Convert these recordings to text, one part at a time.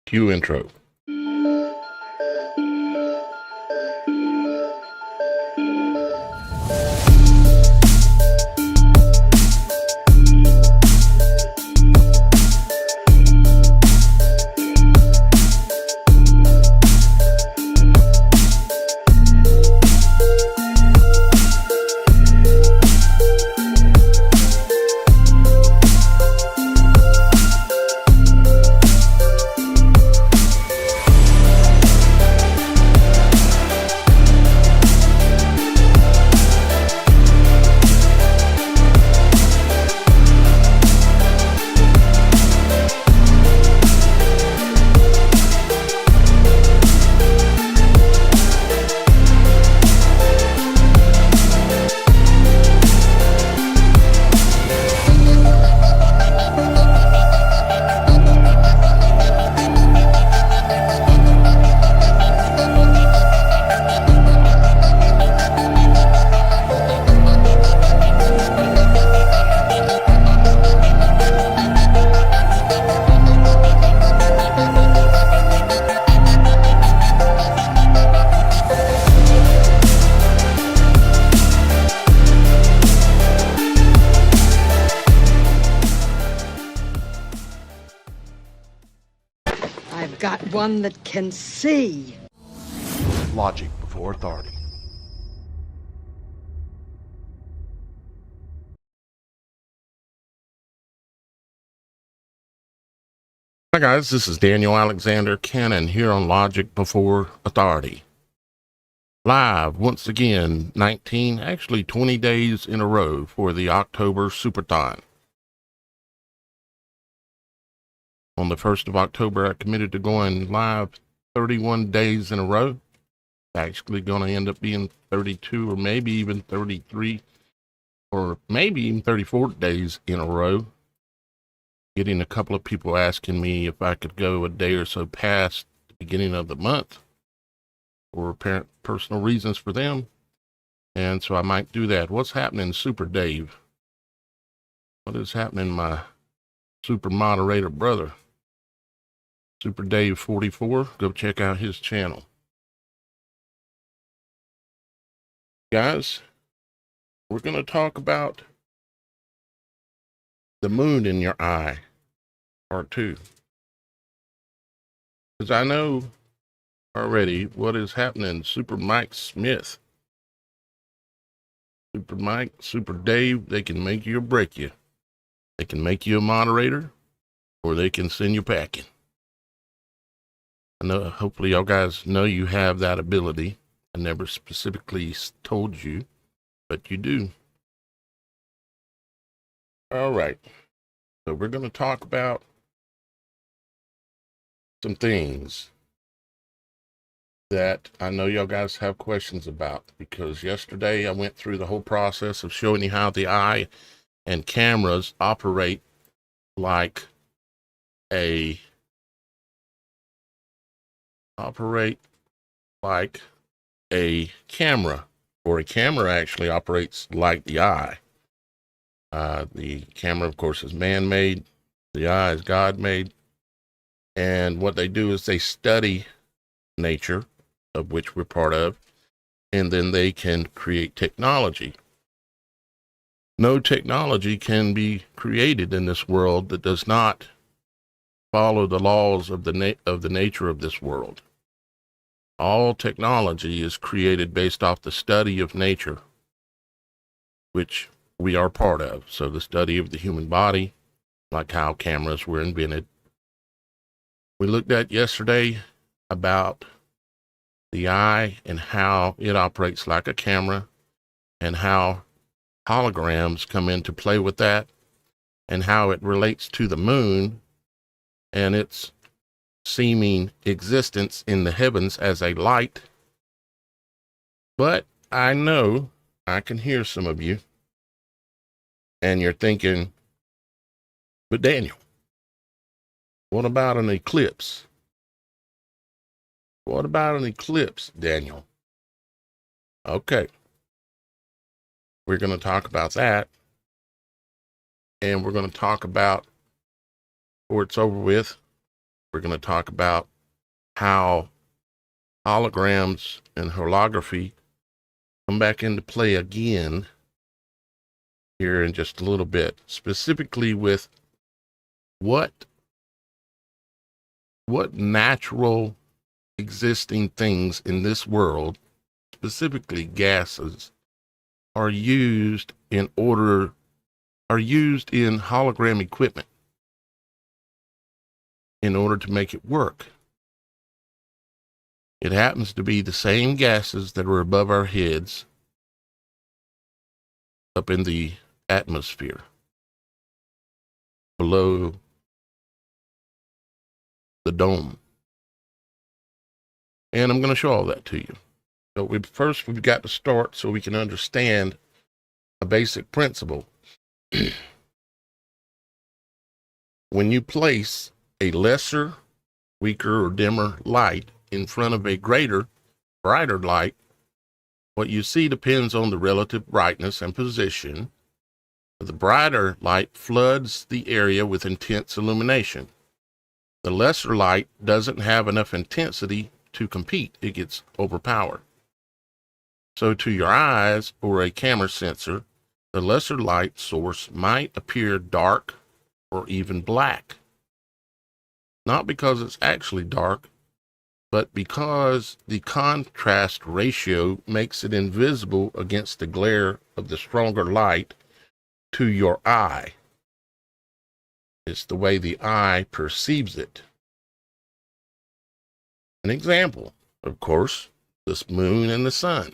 Cue intro. I've got one that can see. Logic before authority. Hi guys, this is Daniel Alexander Cannon here on Logic Before Authority. Live once again, 20 days in a row for the October Superthon. On the 1st of October, I committed to going live 31 days in a row. Actually going to end up being 32 or maybe even 33 or maybe even 34 days in a row. Getting a couple of people asking me if I could go a day or so past the beginning of the month for apparent personal reasons for them. And so I might do that. What's happening, Super Dave? What is happening, my super moderator brother? Super Dave 44. Go check out his channel. Guys, we're going to talk about the moon in your eye, part 2. Because I know already what is happening. Super Mike Smith, Super Mike, Super Dave, they can make you or break you. They can make you a moderator or they can send you packing. I know, hopefully y'all guys know you have that ability. I never specifically told you, but you do. All right. So we're going to talk about some things that I know y'all guys have questions about, because yesterday I went through the whole process of showing you how the eye and cameras operate like a camera, or a camera actually operates like the eye. The camera, of course, is man-made. The eye is God-made. And what they do is they study nature, of which we're part of, and then they can create technology. No technology can be created in this world that does not follow the laws of the nature of this world. All technology is created based off the study of nature, which we are part of. So the study of the human body, like how cameras were invented. We looked at yesterday about the eye and how it operates like a camera, and how holograms come into play with that, and how it relates to the moon and its seeming existence in the heavens as a light. But I know I can hear some of you, and you're thinking, but Daniel, what about an eclipse? What about an eclipse, Daniel? Okay. We're going to talk about that. And we're going to talk about, before it's over with, we're going to talk about how holograms and holography come back into play again here in just a little bit, specifically with what natural existing things in this world, specifically gases, are used in hologram equipment in order to make it work. It happens to be the same gases that are above our heads up in the atmosphere below the dome. And I'm going to show all that to you. So we've got to start so we can understand a basic principle. When you place a lesser, weaker, or dimmer light in front of a greater, brighter light, what you see depends on the relative brightness and position. The brighter light floods the area with intense illumination. The lesser light doesn't have enough intensity to compete. It gets overpowered. So to your eyes or a camera sensor, the lesser light source might appear dark or even black. Not because it's actually dark, but because the contrast ratio makes it invisible against the glare of the stronger light to your eye. It's the way the eye perceives it. An example, of course, the moon and the sun.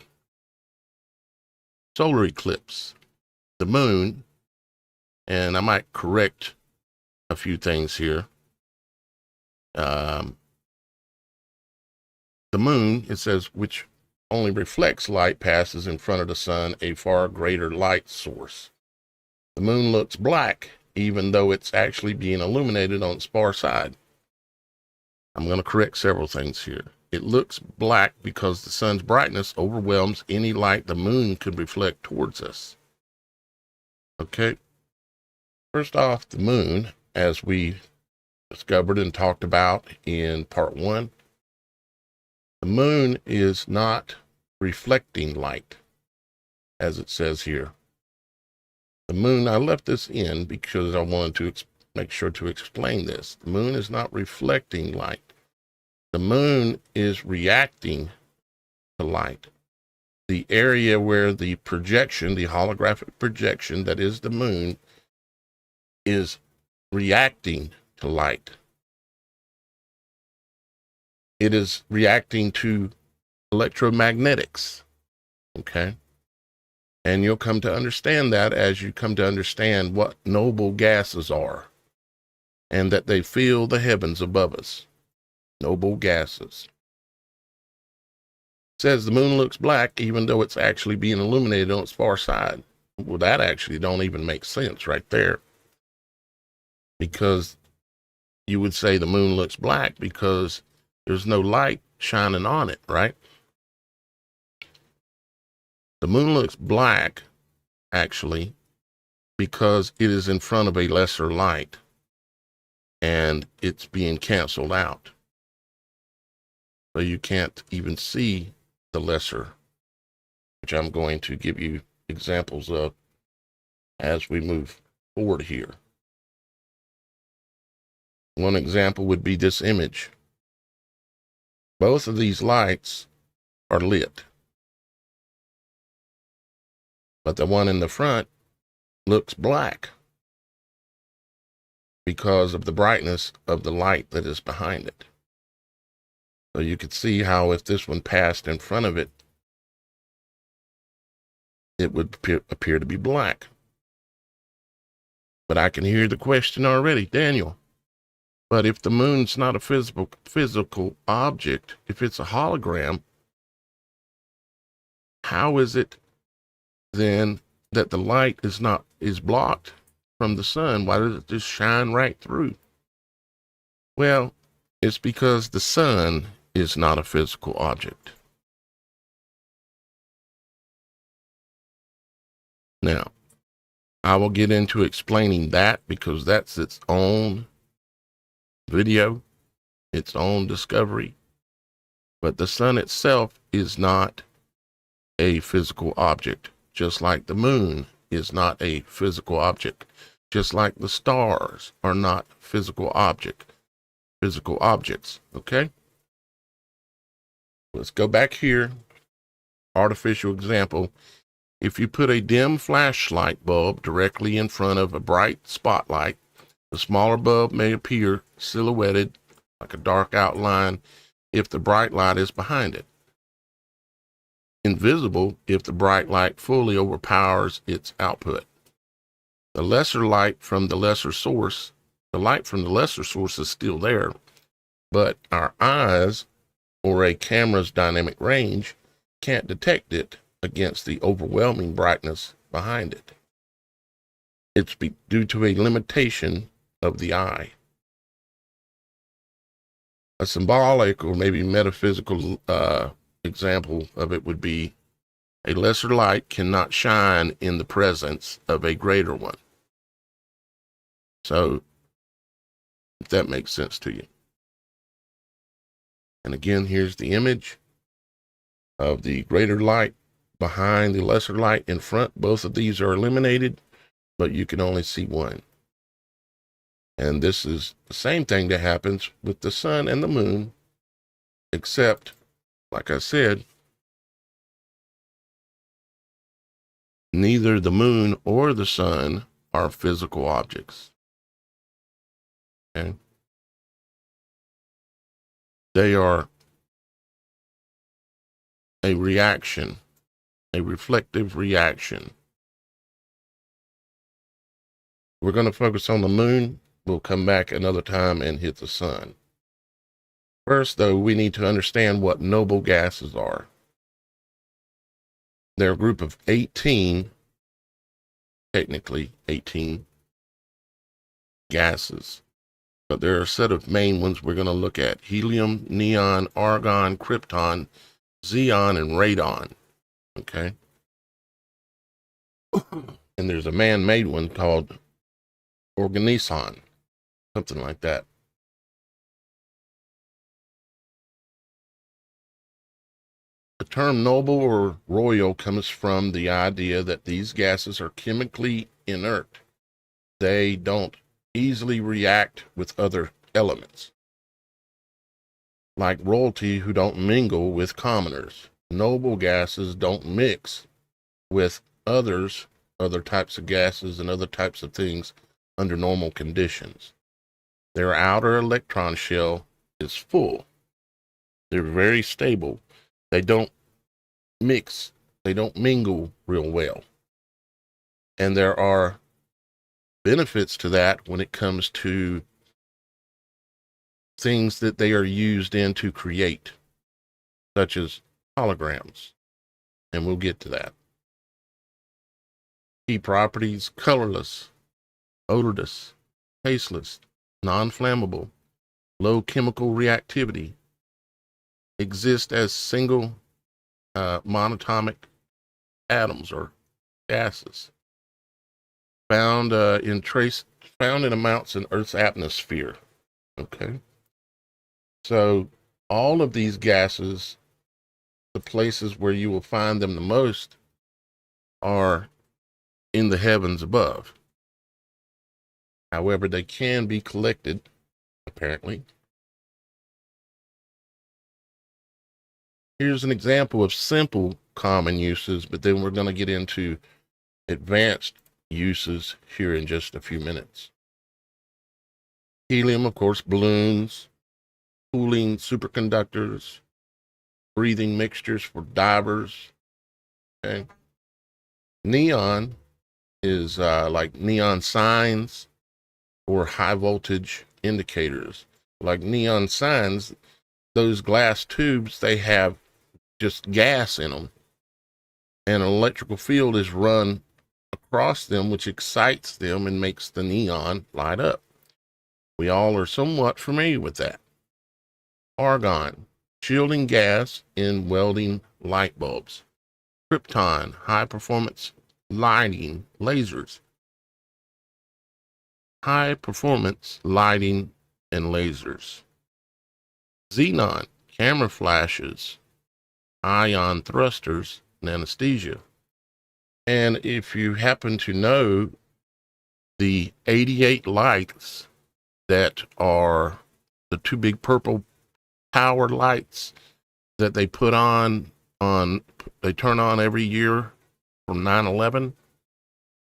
Solar eclipse. The moon, and I might correct a few things here. The moon, it says, which only reflects light, passes in front of the sun, a far greater light source. The moon looks black, even though it's actually being illuminated on its far side. I'm going to correct several things here. It looks black because the sun's brightness overwhelms any light the moon could reflect towards us. Okay. First off, the moon, as we discovered and talked about in part 1, the moon is not reflecting light, as it says here. The moon, I left this in because I wanted to make sure to explain this. The moon is not reflecting light. The moon is reacting to light. The area where the projection, the holographic projection that is the moon, is reacting to light. It is reacting to electromagnetics. Okay? And you'll come to understand that as you come to understand what noble gases are and that they fill the heavens above us. Noble gases. It says the moon looks black even though it's actually being illuminated on its far side. Well, that actually don't even make sense right there. Because you would say the moon looks black because there's no light shining on it, right? The moon looks black, actually, because it is in front of a lesser light and it's being canceled out. So you can't even see the lesser, which I'm going to give you examples of as we move forward here. One example would be this image. Both of these lights are lit, but the one in the front looks black because of the brightness of the light that is behind it. So you could see how if this one passed in front of it, it would appear to be black. But I can hear the question already, Daniel. But if the moon's not a physical object, if it's a hologram, how is it then that the light is blocked from the sun? Why does it just shine right through? Well, it's because the sun is not a physical object. Now, I will get into explaining that because that's its own video, its own discovery. But the sun itself is not a physical object, just like the moon is not a physical object, just like the stars are not physical objects. Okay? Let's go back here. Artificial example. If you put a dim flashlight bulb directly in front of a bright spotlight, the smaller bulb may appear silhouetted like a dark outline if the bright light is behind it. Invisible if the bright light fully overpowers its output. The light from the lesser source is still there, but our eyes or a camera's dynamic range can't detect it against the overwhelming brightness behind it. It's due to a limitation of the eye. A symbolic or maybe metaphysical example of it would be a lesser light cannot shine in the presence of a greater one. So, if that makes sense to you. And again, here's the image of the greater light behind the lesser light in front. Both of these are illuminated, but you can only see one. And this is the same thing that happens with the sun and the moon, except, like I said, neither the moon or the sun are physical objects. Okay? They are a reaction, a reflective reaction. We're going to focus on the moon. We'll come back another time and hit the sun. First, though, we need to understand what noble gases are. They're a group of 18, technically 18 gases. But there are a set of main ones we're going to look at: helium, neon, argon, krypton, xenon, and radon. Okay? And there's a man-made one called organison, something like that. The term noble or royal comes from the idea that these gases are chemically inert. They don't easily react with other elements, like royalty who don't mingle with commoners. Noble gases don't mix with other types of gases and other types of things under normal conditions. Their outer electron shell is full. They're very stable. They don't mix. They don't mingle real well. And there are benefits to that when it comes to things that they are used in to create, such as holograms. And we'll get to that. Key properties: colorless, odorless, tasteless, non-flammable, low chemical reactivity, exist as single monatomic atoms or gases, found in amounts in Earth's atmosphere. Okay, so all of these gases, the places where you will find them the most are in the heavens above. However, they can be collected, apparently. Here's an example of simple common uses, but then we're going to get into advanced uses here in just a few minutes. Helium, of course, balloons, cooling superconductors, breathing mixtures for divers. Okay. Neon is like neon signs or high voltage indicators. Like neon signs, those glass tubes, they have just gas in them, and an electrical field is run across them, which excites them and makes the neon light up. We all are somewhat familiar with that. Argon, shielding gas in welding light bulbs. Krypton, high performance lighting lasers. High performance lighting and lasers. xenon, camera flashes, ion thrusters, and anesthesia. And if you happen to know the 88 lights that are the two big purple power lights that they put they turn on every year from 9/11,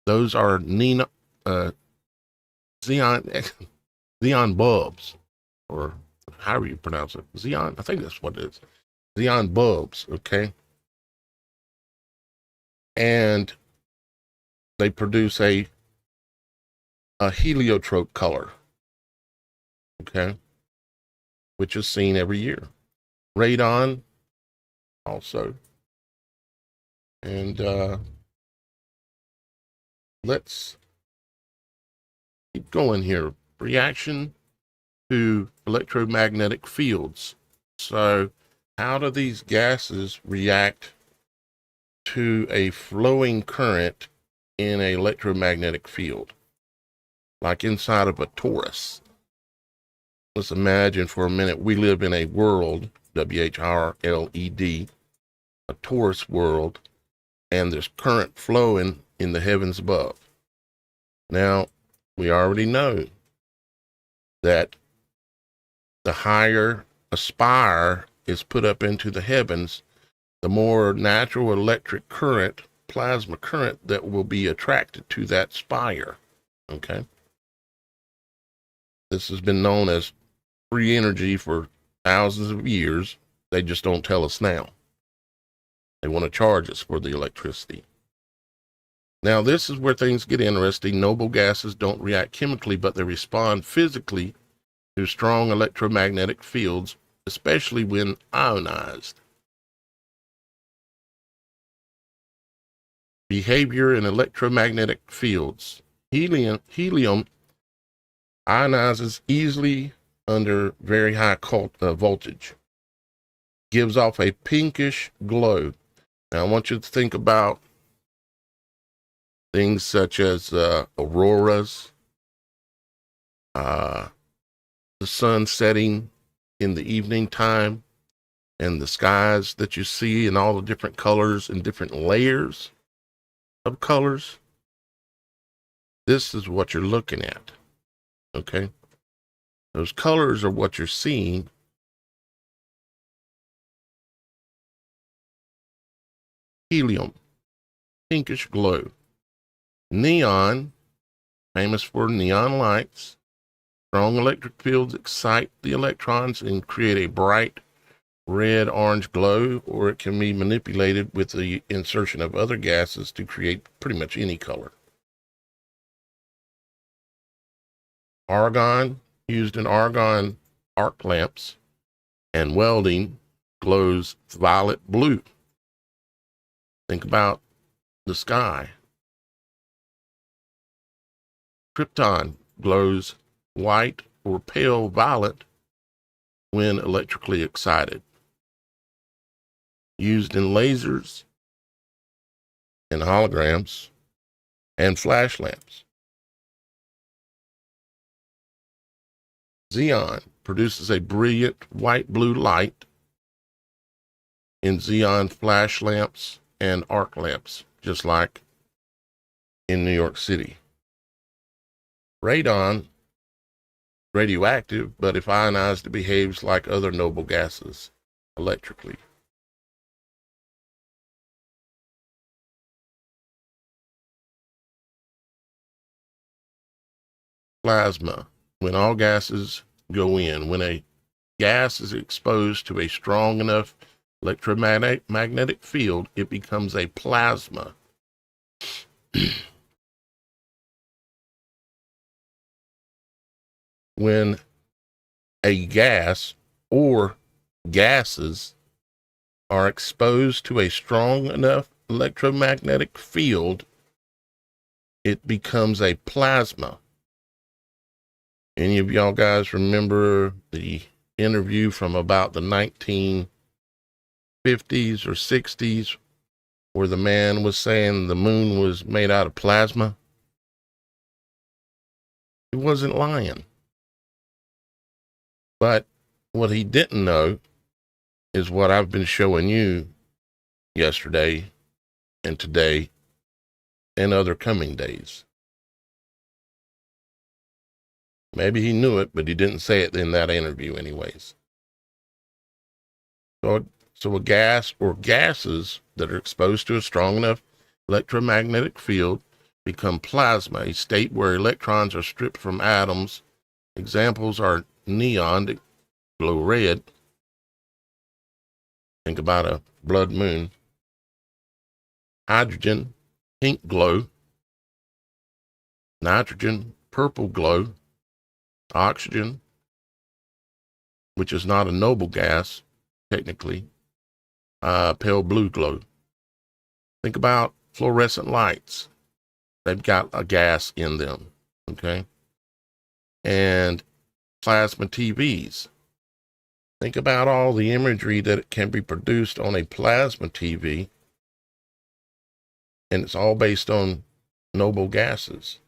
those are xenon bulbs, or however you pronounce it. Xenon, I think that's what it is. Xenon bulbs, okay? And they produce a heliotrope color, okay, which is seen every year. Radon also. And let's keep going here. Reaction to electromagnetic fields. So how do these gases react to a flowing current in an electromagnetic field? Like inside of a torus. Let's imagine for a minute we live in a world, WHRLED, a torus world, and there's current flowing in the heavens above. Now, we already know that the higher a spire is put up into the heavens, the more natural electric current, plasma current, that will be attracted to that spire. Okay? This has been known as free energy for thousands of years. They just don't tell us now. They want to charge us for the electricity. Now, this is where things get interesting. Noble gases don't react chemically, but they respond physically to strong electromagnetic fields, especially when ionized. Behavior in electromagnetic fields. Helium ionizes easily under very high voltage. Gives off a pinkish glow. Now, I want you to think about things such as auroras, the sun setting in the evening time, and the skies that you see in all the different colors and different layers of colors. This is what you're looking at, okay? Those colors are what you're seeing. Helium, pinkish glow. Neon, famous for neon lights. Strong electric fields excite the electrons and create a bright red-orange glow, or it can be manipulated with the insertion of other gases to create pretty much any color. Argon, used in argon arc lamps and welding, glows violet blue. Think about the sky. Krypton glows white or pale violet when electrically excited. Used in lasers and holograms and flash lamps. Xenon produces a brilliant white-blue light in xenon flash lamps and arc lamps, just like in New York City. Radon, radioactive, but if ionized, it behaves like other noble gases electrically. Plasma. When all gases go in, when a gas is exposed to a strong enough electromagnetic field, it becomes a plasma. When a gas or gases are exposed to a strong enough electromagnetic field, it becomes a plasma. Any of y'all guys remember the interview from about the 1950s or 60s where the man was saying the moon was made out of plasma? He wasn't lying. But What he didn't know is what I've been showing you yesterday and today and other coming days. Maybe he knew it, but he didn't say it in that interview anyways. So a gas or gases that are exposed to a strong enough electromagnetic field become plasma, a state where electrons are stripped from atoms. Examples are neon, that glow red. Think about a blood moon. Hydrogen, pink glow. Nitrogen, purple glow. Oxygen, which is not a noble gas, technically, pale blue glow. Think about fluorescent lights. They've got a gas in them, okay? And plasma TVs. Think about all the imagery that can be produced on a plasma TV, and it's all based on noble gases.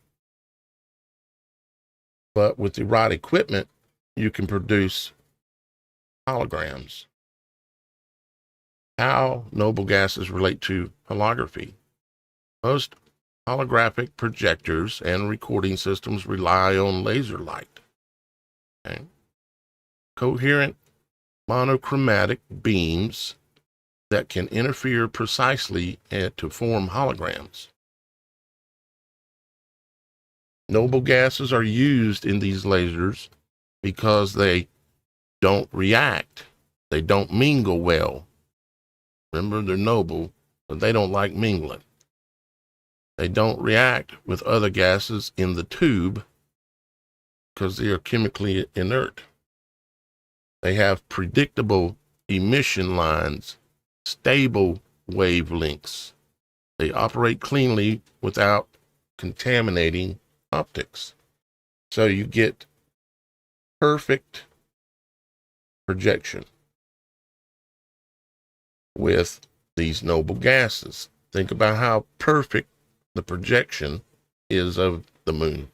But with the right equipment, you can produce holograms. How noble gases relate to holography. Most holographic projectors and recording systems rely on laser light. Okay? Coherent monochromatic beams that can interfere precisely to form holograms. Noble gases are used in these lasers because they don't react. They don't mingle well. Remember, they're noble, but they don't like mingling. They don't react with other gases in the tube because they are chemically inert. They have predictable emission lines, stable wavelengths. They operate cleanly without contaminating optics. So you get perfect projection with these noble gases. Think about how perfect the projection is of the moon.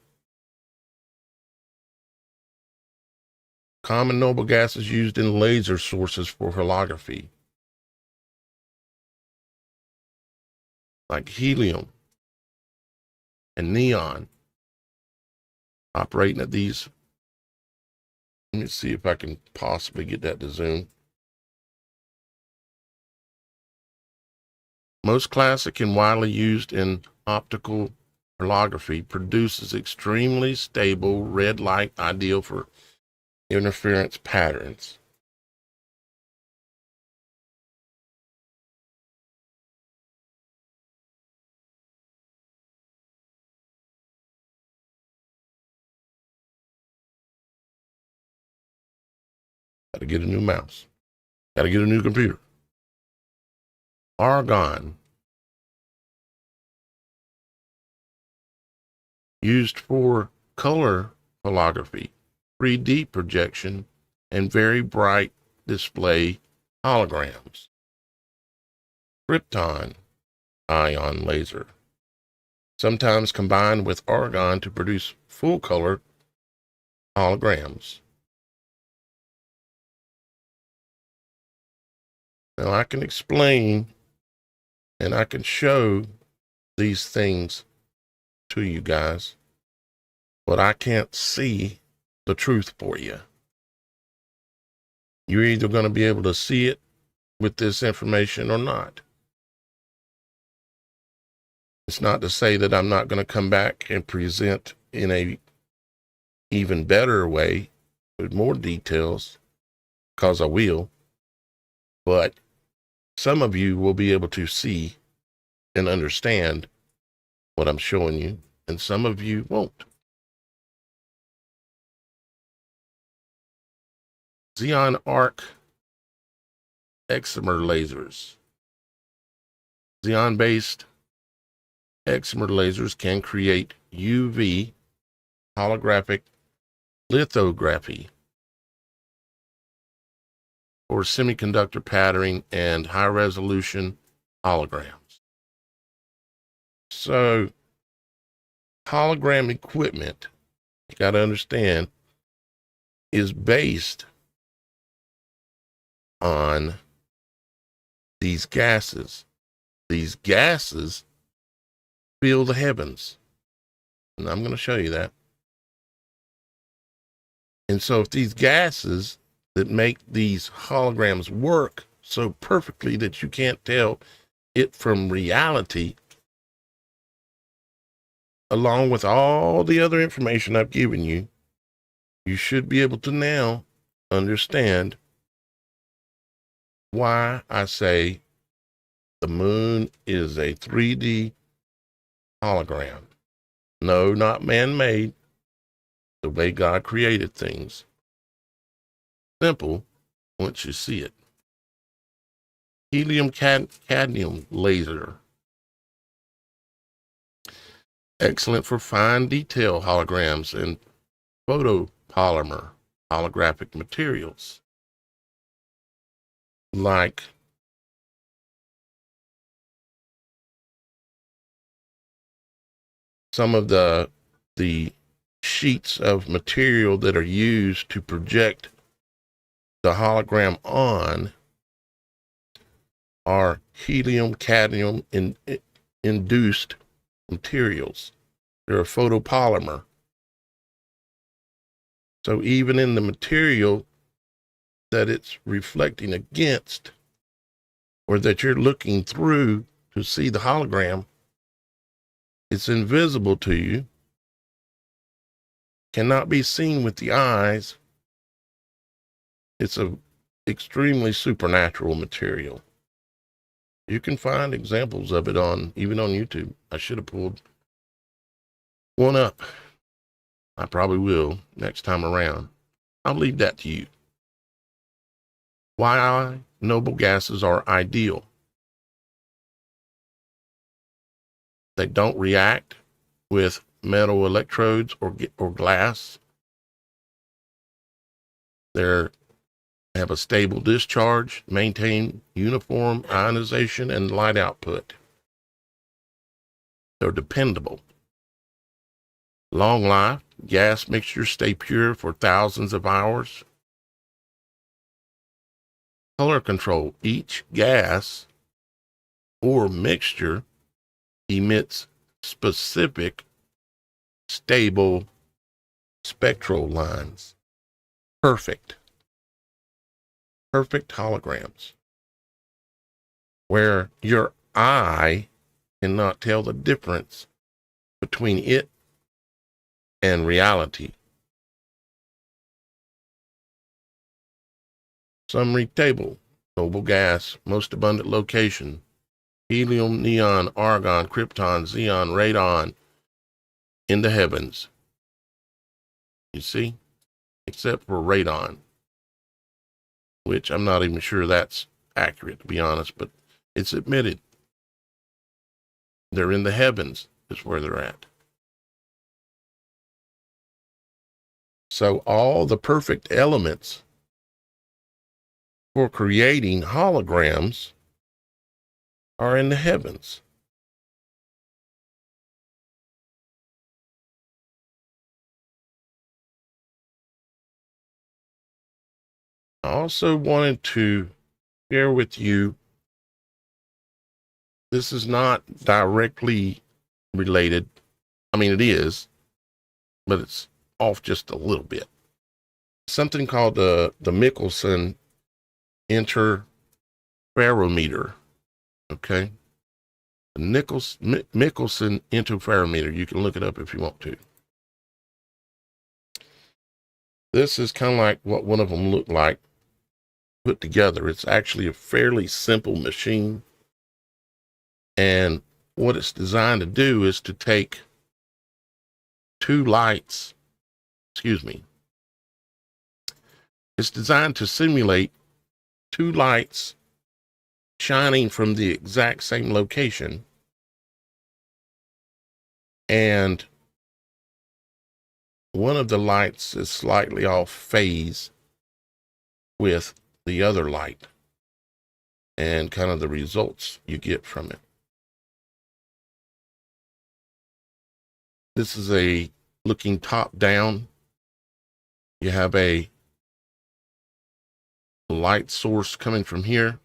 Common noble gases used in laser sources for holography, like helium and neon, operating at these. Let me see if I can possibly get that to zoom. Most classic and widely used in optical holography produces extremely stable red light, ideal for interference patterns. Got to get a new mouse. Got to get a new computer. Argon, used for color holography, 3D projection, and very bright display holograms. Krypton ion laser, sometimes combined with argon to produce full color holograms. Now I can explain and I can show these things to you guys, but I can't see the truth for you. You're either going to be able to see it with this information or not. It's not to say that I'm not going to come back and present in a even better way with more details, because I will, but some of you will be able to see and understand what I'm showing you, and some of you won't. Xeon arc excimer lasers. Xeon-based excimer lasers can create UV holographic lithography or semiconductor patterning and high-resolution holograms. So, hologram equipment, you got to understand, is based on these gases. These gases fill the heavens. And I'm going to show you that. And so if these gases that make these holograms work so perfectly that you can't tell it from reality, along with all the other information I've given you, you should be able to now understand why I say the moon is a 3D hologram. No, not man-made, the way God created things. Simple once you see it. Helium cadmium laser. Excellent for fine detail holograms and photopolymer holographic materials. Like some of the sheets of material that are used to project the hologram on are helium cadmium induced materials. They're a photopolymer. So even in the material that it's reflecting against, or that you're looking through to see the hologram, it's invisible to you, cannot be seen with the eyes. It's a extremely supernatural material. You can find examples of it even on YouTube. I should have pulled one up. I probably will next time around. I'll leave that to you. Why noble gases are ideal. They don't react with metal electrodes or glass. They have a stable discharge, maintain uniform ionization and light output. They're dependable. Long life, gas mixtures stay pure for thousands of hours. Color control, each gas or mixture emits specific stable spectral lines. Perfect holograms, where your eye cannot tell the difference between it and reality. Summary table: noble gas, most abundant location: helium, neon, argon, krypton, xenon, radon in the heavens. You see? Except for radon, which I'm not even sure that's accurate, to be honest, but it's admitted. They're in the heavens is where they're at. So all the perfect elements for creating holograms are in the heavens. I also wanted to share with you, this is not directly related. I mean, it is, but it's off just a little bit. Something called the Michelson interferometer. Okay. The Michelson interferometer. You can look it up if you want to. This is kind of like what one of them looked like put together. It's actually a fairly simple machine. And what it's designed to do is to take two lights, it's designed to simulate two lights shining from the exact same location, and one of the lights is slightly off phase with the other light, and kind of the results you get from it. This is a looking top down. You have a light source coming from here.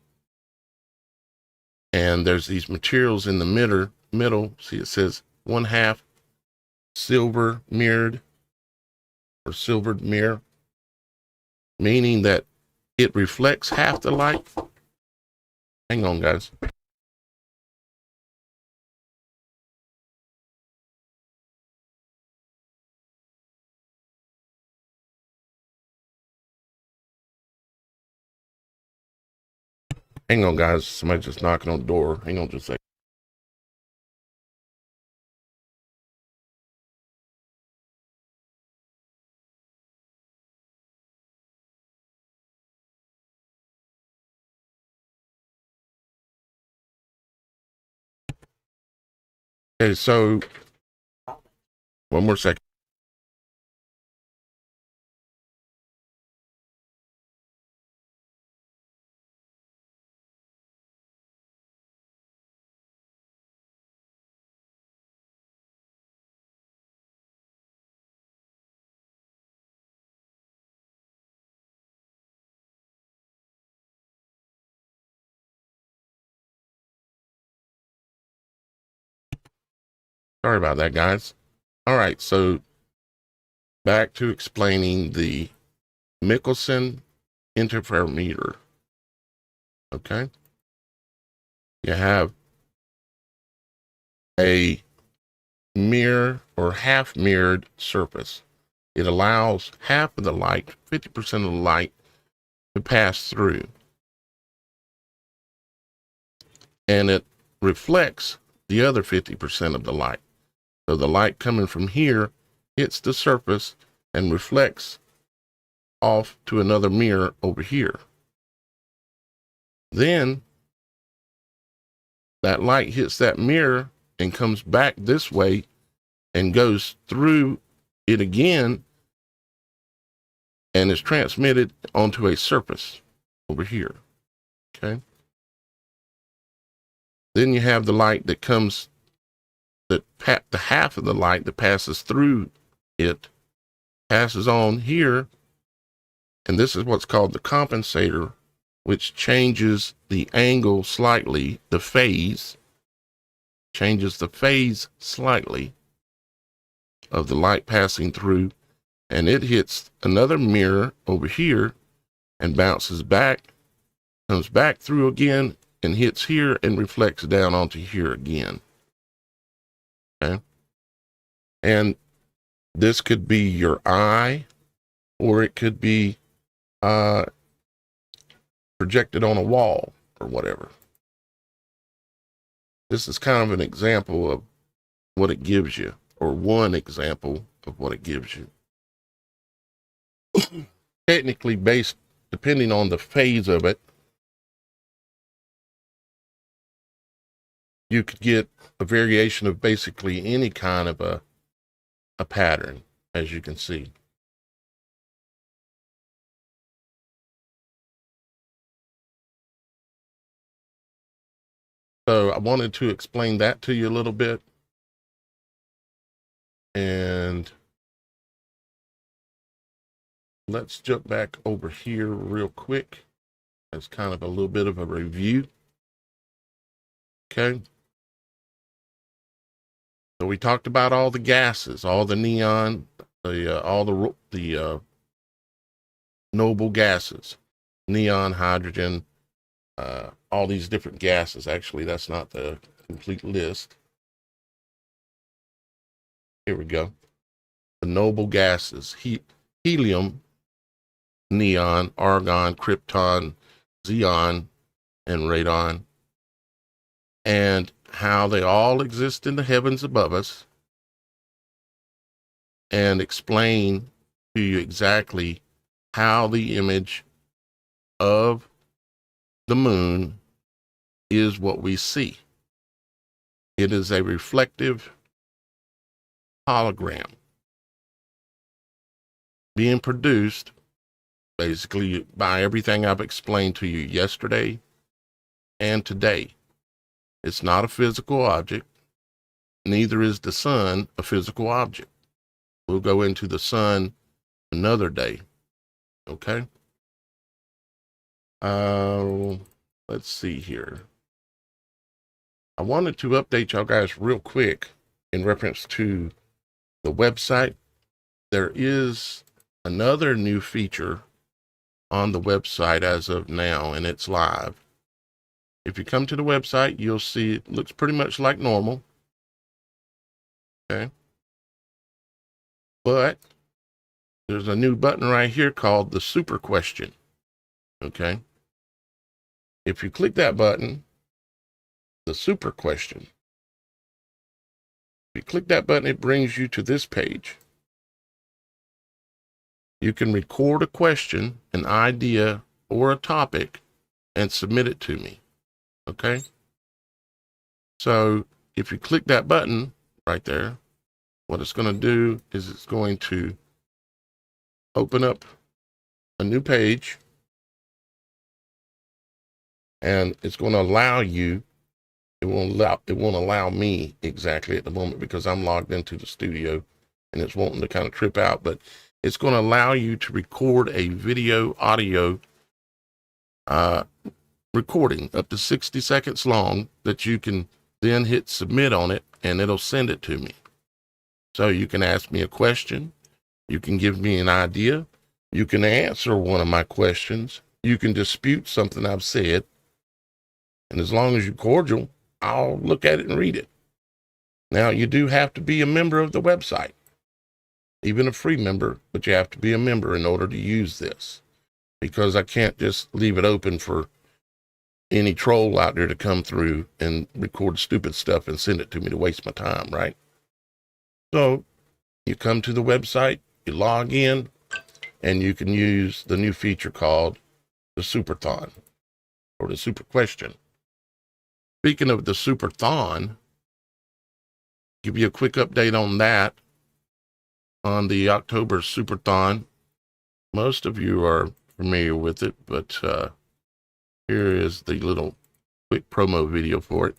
And there's these materials in the middle. See, it says 1/2 silver mirrored or silvered mirror, meaning that it reflects half the light. Hang on, guys. Hang on, guys. Somebody just knocking on the door. Hang on just a second. Okay, so one more second. Sorry about that, guys. All right, so back to explaining the Michelson interferometer. Okay. You have a mirror or half mirrored surface. It allows half of the light, 50% of the light, to pass through. And it reflects the other 50% of the light. So the light coming from here hits the surface and reflects off to another mirror over here. Then that light hits that mirror and comes back this way and goes through it again and is transmitted onto a surface over here. Okay. Then you have the light that comes, the half of the light that passes through it passes on here, and this is what's called the compensator, which changes the angle slightly, the phase, changes the phase slightly of the light passing through, and it hits another mirror over here and bounces back, comes back through again, and hits here and reflects down onto here again. Okay. And this could be your eye, or it could be projected on a wall or whatever. This is kind of an example of what it gives you, or one example of what it gives you. Technically based, depending on the phase of it, you could get a variation of basically any kind of a pattern, as you can see. So I wanted to explain that to you a little bit. And let's jump back over here real quick. As kind of a little bit of a review. Okay. So we talked about all the gases, all the neon, all the noble gases, neon, hydrogen, all these different gases. Actually, that's not the complete list. Here we go. The noble gases: helium, neon, argon, krypton, xenon, and radon, and how they all exist in the heavens above us, and explain to you exactly how the image of the moon is what we see. It is a reflective hologram being produced basically by everything I've explained to you yesterday and today. It's not a physical object. Neither is the sun a physical object. We'll go into the sun another day. Okay? Let's see here. I wanted to update y'all guys real quick in reference to the website. There is another new feature on the website as of now, and it's live. If you come to the website, you'll see it looks pretty much like normal. Okay. But there's a new button right here called the Super Question. Okay. If you click that button, the Super Question, if you click that button, it brings you to this page. You can record a question, an idea, or a topic and submit it to me. Okay. So if you click that button right there, what it's going to do is it's going to open up a new page, and it's going to allow you, it won't allow me exactly at the moment because I'm logged into the studio and it's wanting to kind of trip out, but it's going to allow you to record a video audio recording up to 60 seconds long that you can then hit submit on it, and it'll send it to me. So you can ask me a question, you can give me an idea, you can answer one of my questions, you can dispute something I've said, and as long as you're cordial, I'll look at it and read it. Now, you do have to be a member of the website, even a free member, but you have to be a member in order to use this, because I can't just leave it open for any troll out there to come through and record stupid stuff and send it to me to waste my time, right? So you come to the website, you log in, and you can use the new feature called the Superthon, or the Super Question. Speaking of the Superthon, give you a quick update on that. On the October Superthon, most of you are familiar with it, but here is the little quick promo video for it.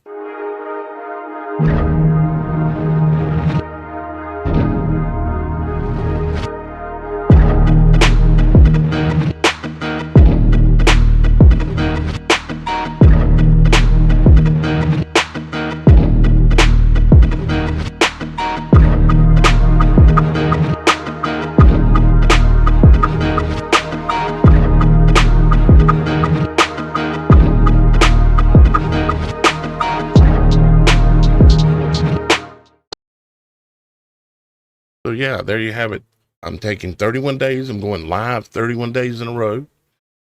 So yeah, there you have it. I'm taking 31 days. I'm going live 31 days in a row,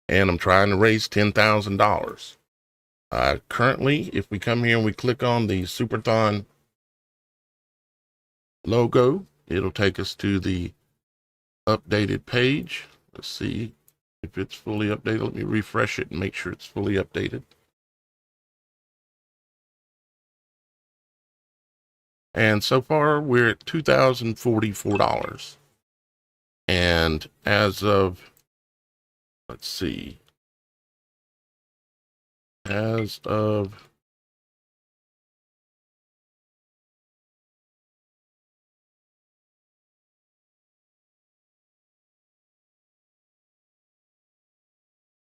and I'm trying to raise $10,000. Currently, if we come here and we click on the Superthon logo, it'll take us to the updated page. Let's see if it's fully updated. Let me refresh it and make sure it's fully updated. And so far, we're at $2,044. And as of, let's see, as of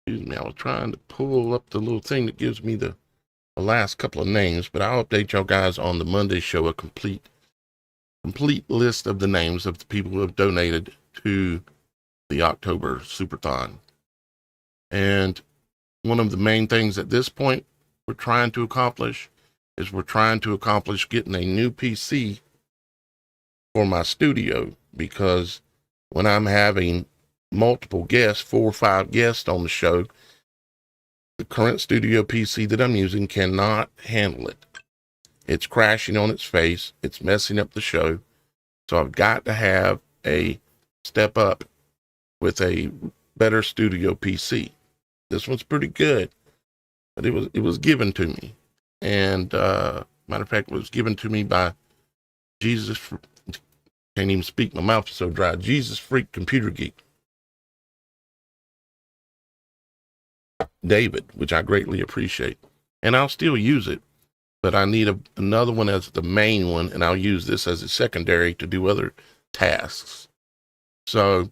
excuse me, I was trying to pull up the little thing that gives me the last couple of names, but I'll update y'all guys on the Monday show, a complete list of the names of the people who have donated to the October Superthon. And one of the main things at this point we're trying to accomplish is getting a new PC for my studio, because when I'm having multiple guests, 4 or 5 guests on the show, the current studio PC that I'm using cannot handle it. It's crashing on its face. It's messing up the show. So I've got to have a step up with a better studio PC. This one's pretty good, but it was given to me. And matter of fact, it was given to me by Jesus. Can't even speak. My mouth is so dry. Jesus Freak Computer Geek David, which I greatly appreciate. And I'll still use it, but I need another one as the main one, and I'll use this as a secondary to do other tasks. So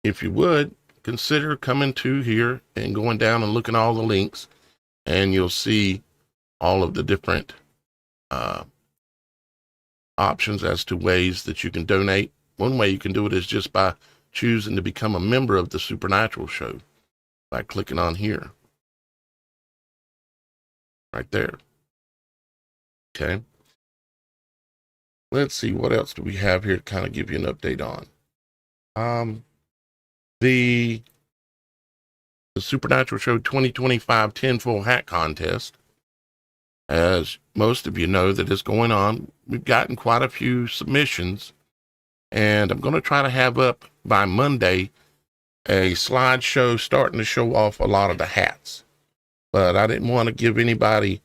if you would, consider coming to here and going down and looking at all the links, and you'll see all of the different options as to ways that you can donate. One way you can do it is just by choosing to become a member of the Supernatural Show by clicking on here. Right there. Okay. Let's see, what else do we have here to kind of give you an update on? The Supernatural Show 2025 tinfoil hat contest. As most of you know that is going on, we've gotten quite a few submissions, and I'm going to try to have up by Monday a slideshow starting to show off a lot of the hats. But I didn't want to give anybody,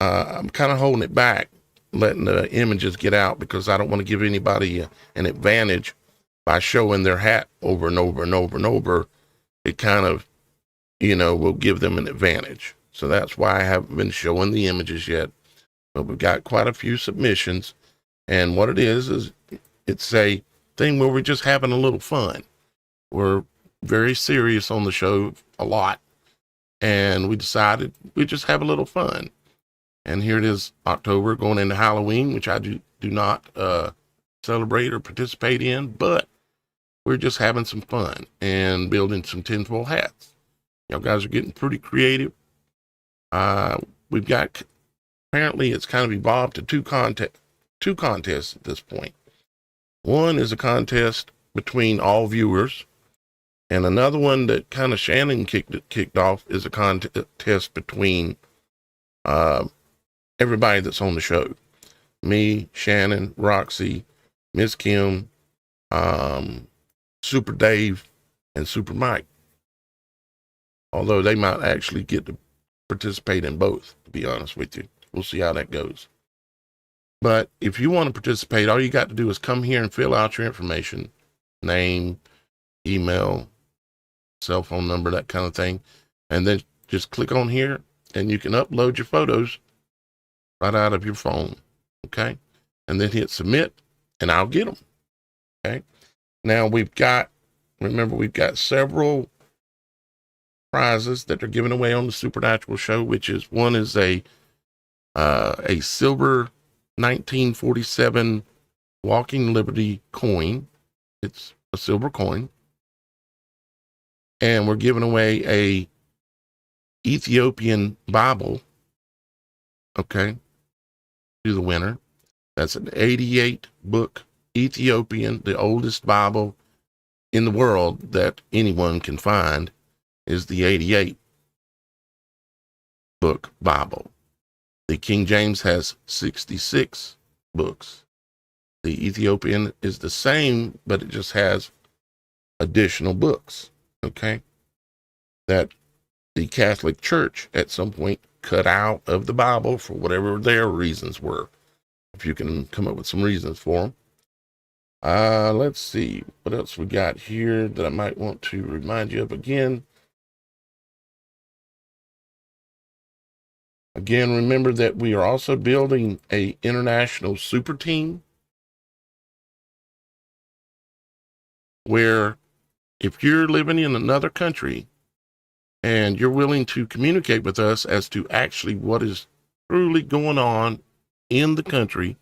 I'm kind of holding it back, letting the images get out, because I don't want to give anybody an advantage by showing their hat over and over and over and over. It kind of, will give them an advantage. So that's why I haven't been showing the images yet. But we've got quite a few submissions. And what it is it's a thing where we're just having a little fun. We're very serious on the show a lot. And we decided we just have a little fun. And here it is, October, going into Halloween, which I do not celebrate or participate in, but we're just having some fun and building some tinfoil hats. Y'all guys are getting pretty creative. We've got, apparently it's kind of evolved to two contests at this point. One is a contest between all viewers, and another one that kind of Shannon kicked off is a contest between everybody that's on the show. Me, Shannon, Roxy, Miss Kim, Super Dave, and Super Mike. Although they might actually get to participate in both, to be honest with you. We'll see how that goes. But if you want to participate, all you got to do is come here and fill out your information, name, email, cell phone number, that kind of thing. And then just click on here and you can upload your photos right out of your phone. Okay. And then hit submit and I'll get them. Okay. Now we've got several prizes that are given away on the Supernatural Show, which is one is a silver 1947 Walking Liberty coin. It's a silver coin. And we're giving away a Ethiopian Bible, okay, to the winner. That's an 88 book Ethiopian, the oldest Bible in the world that anyone can find is the 88 book Bible. The King James has 66 books. The Ethiopian is the same, but it just has additional books, okay, that the Catholic Church at some point cut out of the Bible for whatever their reasons were. If you can come up with some reasons for them. Let's see what else we got here that I might want to remind you of again. Again, remember that we are also building a international super team where if you're living in another country and you're willing to communicate with us as to actually what is truly going on in the country,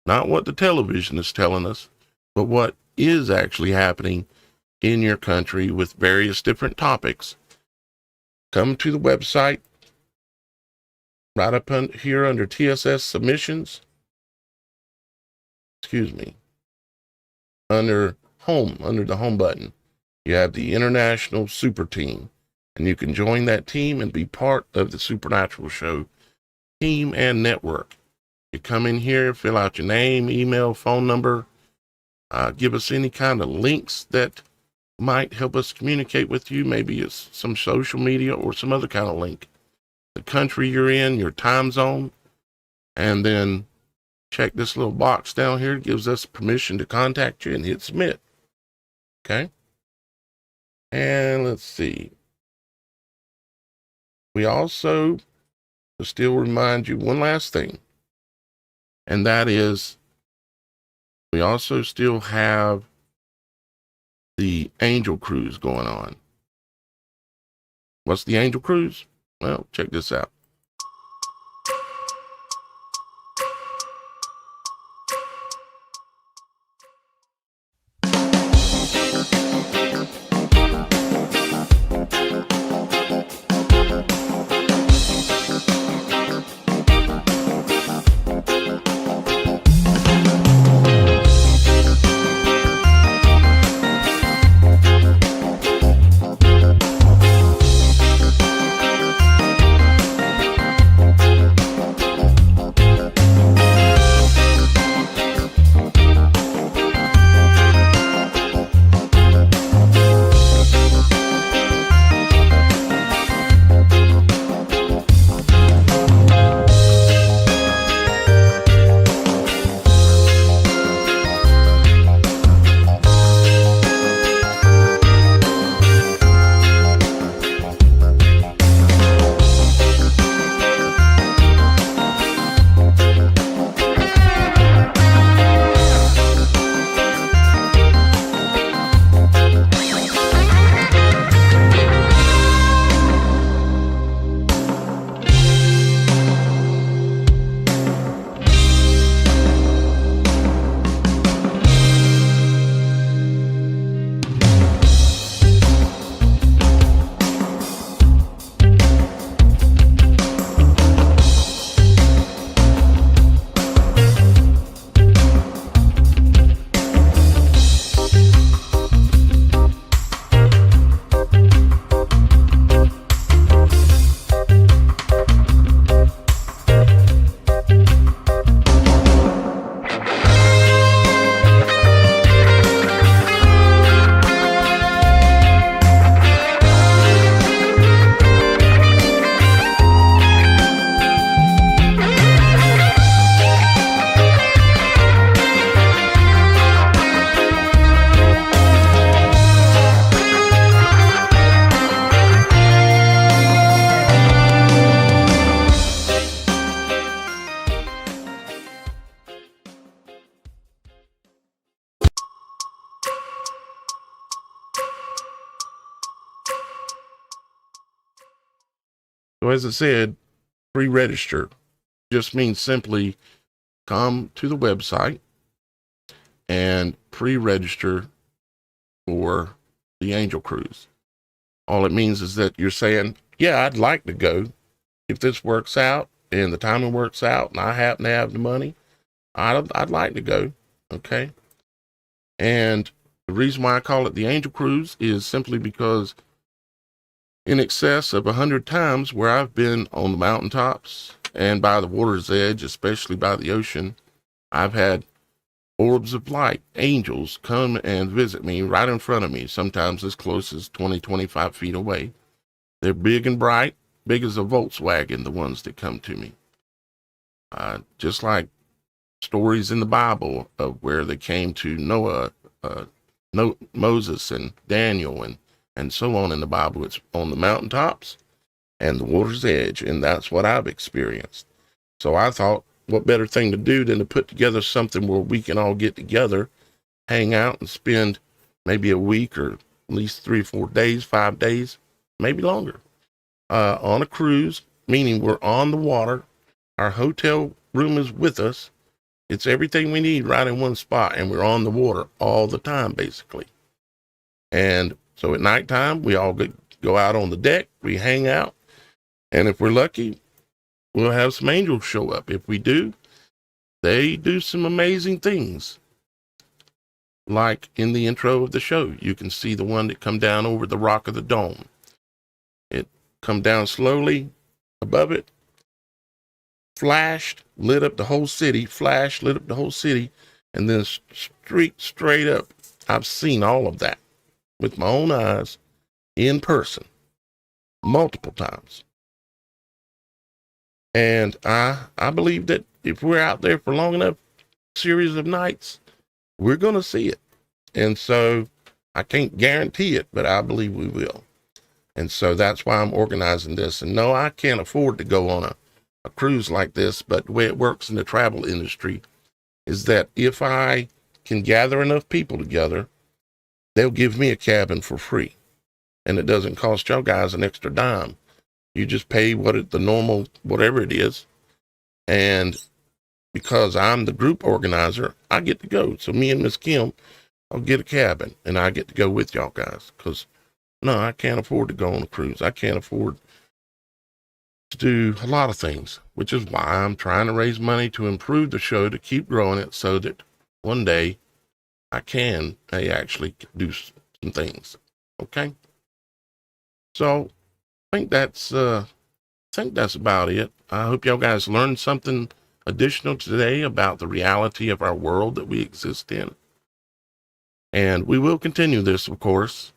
not what the television is telling us, but what is actually happening in your country with various different topics, come to the website right up here under TSS submissions. Under the home button, you have the International Super Team, and you can join that team and be part of the Supernatural Show team and network. You come in here, fill out your name, email, phone number, give us any kind of links that might help us communicate with you. Maybe it's some social media or some other kind of link. The country you're in, your time zone, and then check this little box down here. It gives us permission to contact you and hit submit. Okay. And let's see. We also still remind you one last thing, and that is we also still have the Angel Cruise going on. What's the Angel Cruise? Well, check this out. So as I said, pre-register just means simply come to the website and pre-register for the Angel Cruise. All it means is that you're saying, yeah, I'd like to go. If this works out and the timing works out and I happen to have the money, I'd like to go. Okay. And the reason why I call it the Angel Cruise is simply because in excess of 100 times where I've been on the mountaintops and by the water's edge, especially by the ocean, I've had orbs of light, angels, come and visit me right in front of me, sometimes as close as 20, 25 feet away. They're big and bright, big as a Volkswagen, the ones that come to me. Just like stories in the Bible of where they came to Noah, Moses and Daniel and so on in the Bible. It's on the mountaintops and the water's edge, and that's what I've experienced. So I thought, what better thing to do than to put together something where we can all get together, hang out, and spend maybe a week or at least 3 or 4 days, 5 days, maybe longer, on a cruise, meaning we're on the water. Our hotel room is with us. It's everything we need right in one spot, and we're on the water all the time, basically. And so at nighttime, we all go out on the deck, we hang out, and if we're lucky, we'll have some angels show up. If we do, they do some amazing things. Like in the intro of the show, you can see the one that come down over the rock of the dome. It come down slowly above it, flashed, lit up the whole city, flashed, lit up the whole city, and then streaked straight up. I've seen all of that with my own eyes in person multiple times. And I believe that if we're out there for long enough series of nights, we're going to see it. And so I can't guarantee it, but I believe we will. And so that's why I'm organizing this. And no, I can't afford to go on a cruise like this, but the way it works in the travel industry is that if I can gather enough people together they'll give me a cabin for free. And it doesn't cost y'all guys an extra dime. You just pay the normal, whatever it is. And because I'm the group organizer, I get to go. So me and Miss Kim, I'll get a cabin and I get to go with y'all guys. Because no, I can't afford to go on a cruise. I can't afford to do a lot of things, which is why I'm trying to raise money to improve the show, to keep growing it so that one day I actually do some things. Okay. So I think that's about it. I hope y'all guys learned something additional today about the reality of our world that we exist in. And we will continue this, of course,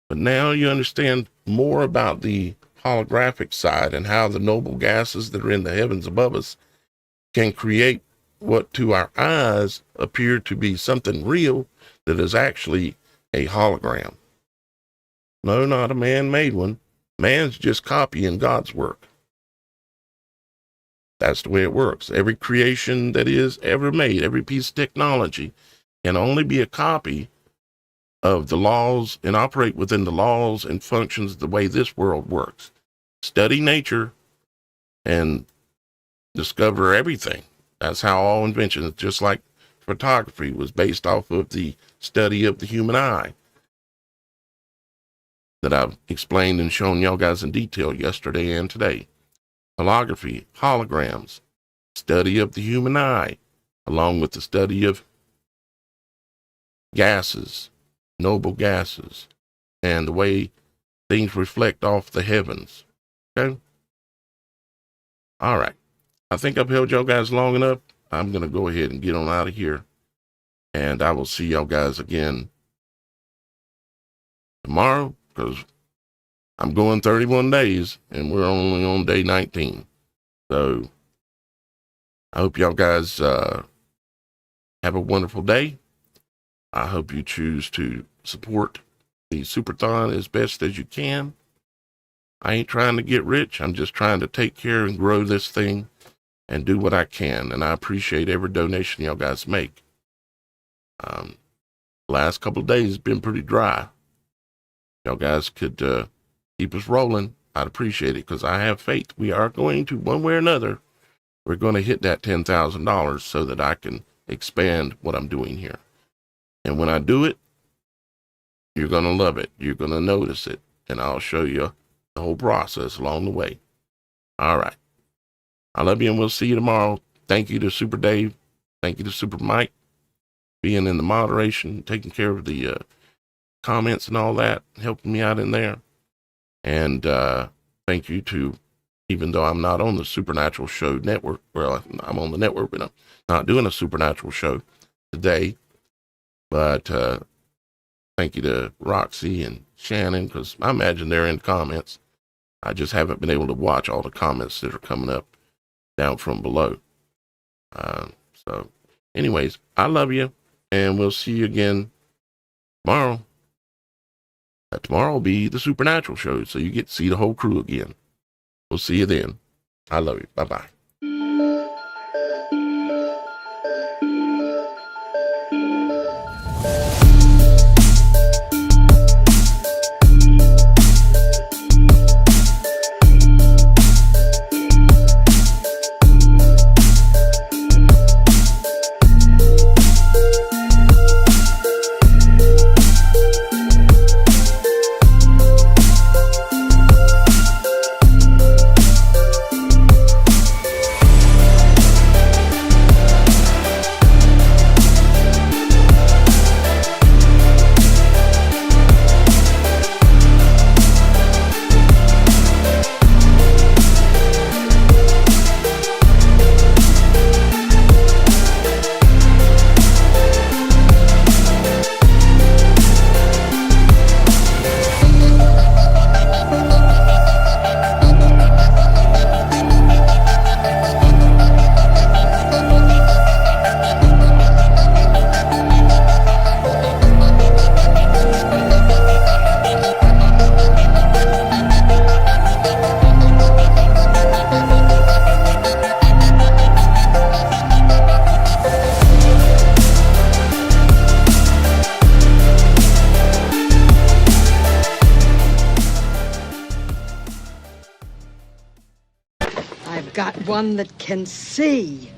but now you understand more about the holographic side and how the noble gases that are in the heavens above us can create what to our eyes appear to be something real that is actually a hologram. No, not a man-made one. Man's just copying God's work. That's the way it works. Every creation that is ever made, every piece of technology can only be a copy of the laws and operate within the laws and functions the way this world works. Study nature and discover everything. That's how all inventions, just like photography, was based off of the study of the human eye that I've explained and shown y'all guys in detail yesterday and today. Holography, holograms, study of the human eye, along with the study of gases, noble gases, and the way things reflect off the heavens. Okay? All right. I think I've held y'all guys long enough. I'm going to go ahead and get on out of here. And I will see y'all guys again tomorrow, because I'm going 31 days and we're only on day 19. So I hope y'all guys have a wonderful day. I hope you choose to support the Superthon as best as you can. I ain't trying to get rich. I'm just trying to take care and grow this thing and do what I can. And I appreciate every donation y'all guys make. Last couple of days has been pretty dry. Y'all guys could keep us rolling. I'd appreciate it, because I have faith. We are going to, one way or another, we're going to hit that $10,000 so that I can expand what I'm doing here. And when I do it, you're going to love it. You're going to notice it. And I'll show you the whole process along the way. All right. I love you, and we'll see you tomorrow. Thank you to Super Dave. Thank you to Super Mike, being in the moderation, taking care of the comments and all that, helping me out in there. And thank you to, even though I'm not on the Supernatural Show network, well, I'm on the network, but I'm not doing a Supernatural Show today. But thank you to Roxy and Shannon, because I imagine they're in comments. I just haven't been able to watch all the comments that are coming up down from below. So anyways, I love you, and we'll see you again tomorrow. Tomorrow will be the Supernatural Show, so you get to see the whole crew again. We'll see you then. I love you. Bye-bye. I've got one that can see.